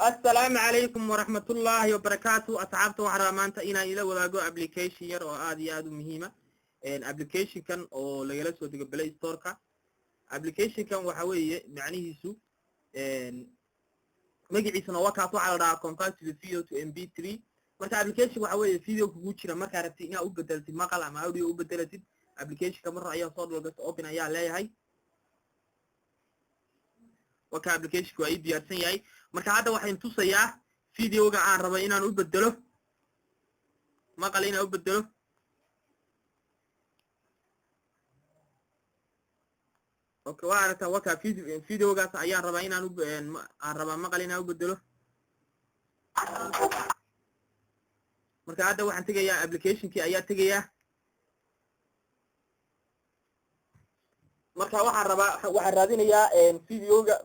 السلام عليكم ورحمة الله وبركاته. أصحابته وحرامانتا إنا إلى ولاقو application ير أو آدي مهمة. application كان أو لجلس ودق بلاي ستور كا. application كان وحوي معنيه سو. مجلس نواقع على convert video to MP3. marka application waxa weeye video kugu jira marka rabtid inaad u bedeltid maqal ama audio u bedelatid application ka mar ayaa soo dhigto open ayaa leeyahay waka application ku ay diyaarsan yahay marka hadda waxaan tusayaa video-ga aan rabo inaan u bedelo maqal inaan u bedelo okay waa aragtaa waka video-gaas ayaan rabaa inaan rabaa maqal inaan u bedelo marka hadda waxaan tagayaa application-kii ayaa tagayaa marka waxaan raadinayaa video-ga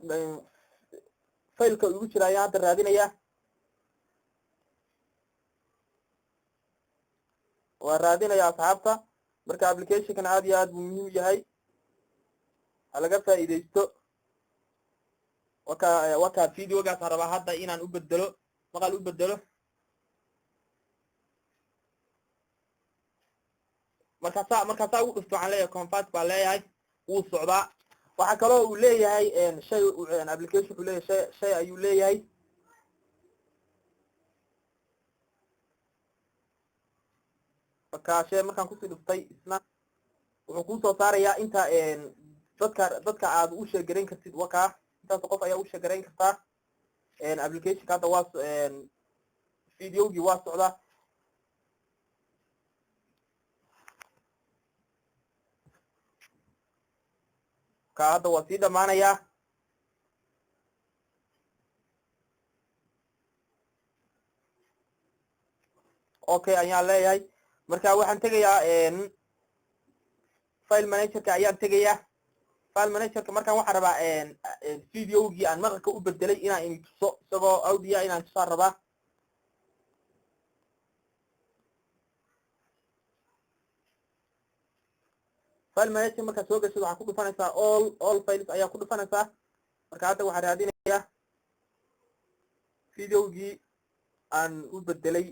file-ka ugu jira ayaan hadda raadinayaa waan raadinayaa asxaabta marka application-kan aad iyo aad buu muhiim yahay halaga faa'iidaysto waka video-gaas aan rabaa hadda inaan u bedelo maqal u bedelo markaasaa ugu dhufto waxaan leeyahay convert baa leeyahay wuu socdaa waxaa kaloo uu leeyahay shay application wuxuu leeyahay shay ayuu leeyahay markaa shay markaan kusii dhuftay isna wuxuu kusoo saarayaa inta dadka aad u sheegarayn kartid wakaa intaas qof ayaa u sheegarayn kartaa applicationka hadda waa videogii waa socdaa ka hadda waa sii dhamaanayaa okay ayaan leeyahay marka waxaan tegayaa file managerka ayaan tegayaa file managerka markaan waxaan rabaa videogii aan maqalka u bedelay inaan ini tuso isagoo audio inaan tusaan rabaa file manager markaad soo gashid waxaa ku dhufanaysaa all files ayaa ku dhufanaysaa marka hadda waxaan raadinayaa videogii aan u bedelay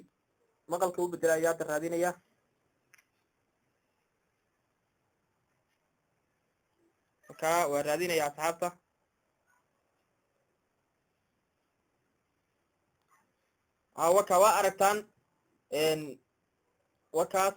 maqalka u bedelay ayaa hadda raadinayaa marka waan raadinayaa asxaabta waka waa aragtaan wakaas